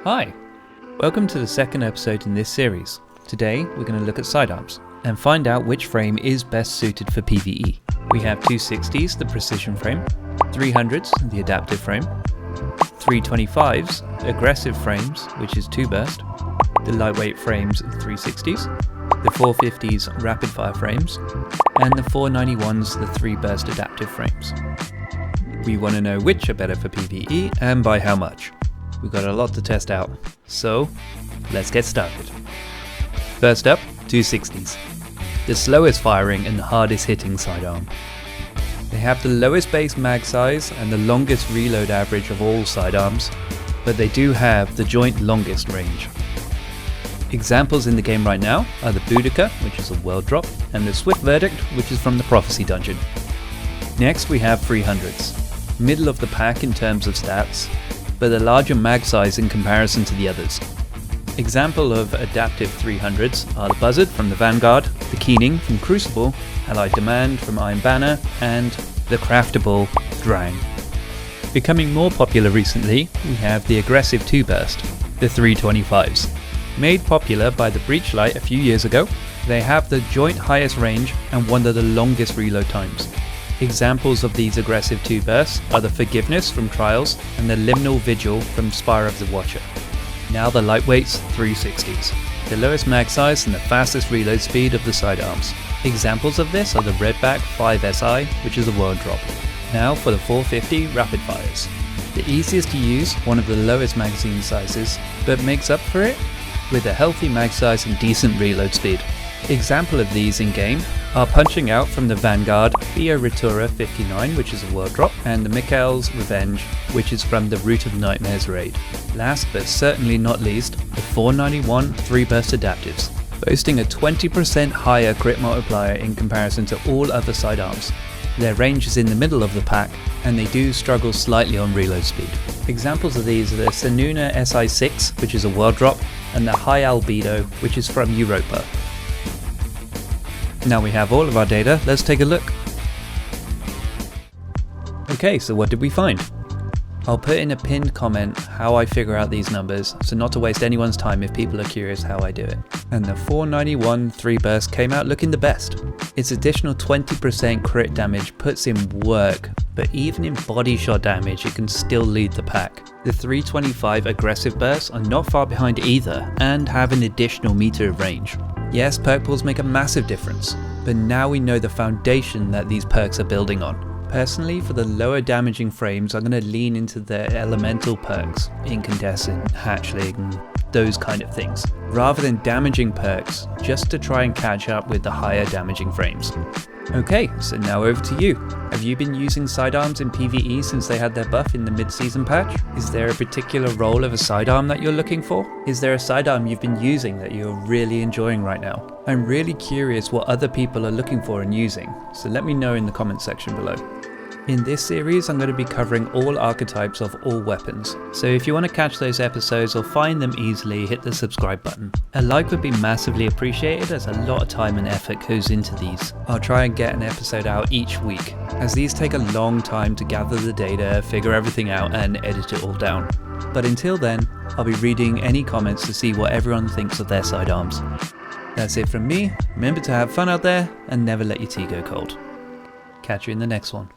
Hi, welcome to the second episode in this series. Today we're going to look at sidearms and find out which frame is best suited for PvE. We have 260s, the precision frame, 300s, the adaptive frame, 325s, aggressive frames, which is 2 burst, the lightweight frames 360s, the 450s rapid fire frames, and the 491s, the 3 burst adaptive frames. We want to know which are better for PvE and by how much. We've got a lot to test out, so let's get started. First up, 260s. The slowest firing and hardest hitting sidearm. They have the lowest base mag size and the longest reload average of all sidearms, but they do have the joint longest range. Examples in the game right now are the Boudica, which is a world drop, and the Swift Verdict, which is from the Prophecy dungeon. Next we have 300s, middle of the pack in terms of stats, but a larger mag size in comparison to the others. Example of adaptive 300s are the Buzzard from the Vanguard, the Keening from Crucible, Allied Demand from Iron Banner, and the craftable Drang. Becoming more popular recently, we have the aggressive 2 burst, the 325s. Made popular by the Breachlight a few years ago, they have the joint highest range and one of the longest reload times. Examples of these aggressive 2 bursts are the Forgiveness from Trials and the Liminal Vigil from Spire of the Watcher. Now the lightweights 360s, the lowest mag size and the fastest reload speed of the sidearms. Examples of this are the Redback 5SI, which is a world drop. Now for the 450 rapid fires. The easiest to use, one of the lowest magazine sizes, but makes up for it with a healthy mag size and decent reload speed. Example of these in game are Punching Out from the Vanguard Theo Ritura 59, which is a world drop, and the Mikhail's Revenge, which is from the Root of Nightmares raid. Last but certainly not least, the 491 3 burst adaptives, boasting a 20% higher crit multiplier in comparison to all other sidearms. Their range is in the middle of the pack, and they do struggle slightly on reload speed. Examples of these are the Sanuna SI6, which is a world drop, and the High Albedo, which is from Europa. Now we have all of our data, let's take a look. Okay, so what did we find? I'll put in a pinned comment how I figure out these numbers, so not to waste anyone's time if people are curious how I do it. And the 491 3 burst came out looking the best. Its additional 20% crit damage puts in work, but even in body shot damage it can still lead the pack. The 325 aggressive bursts are not far behind either, and have an additional meter of range. Yes, perk pools make a massive difference, but now we know the foundation that these perks are building on. Personally, for the lower damaging frames, I'm going to lean into the elemental perks, Incandescent, Hatchling, those kind of things, rather than damaging perks, just to try and catch up with the higher damaging frames. Okay, so now over to you. Have you been using sidearms in PvE since they had their buff in the mid-season patch? Is there a particular role of a sidearm that you're looking for? Is there a sidearm you've been using that you're really enjoying right now? I'm really curious what other people are looking for and using, so let me know in the comment section below. In this series, I'm going to be covering all archetypes of all weapons, so if you want to catch those episodes or find them easily, hit the subscribe button. A like would be massively appreciated as a lot of time and effort goes into these. I'll try and get an episode out each week, as these take a long time to gather the data, figure everything out and edit it all down. But until then, I'll be reading any comments to see what everyone thinks of their sidearms. That's it from me. Remember to have fun out there and never let your tea go cold. Catch you in the next one.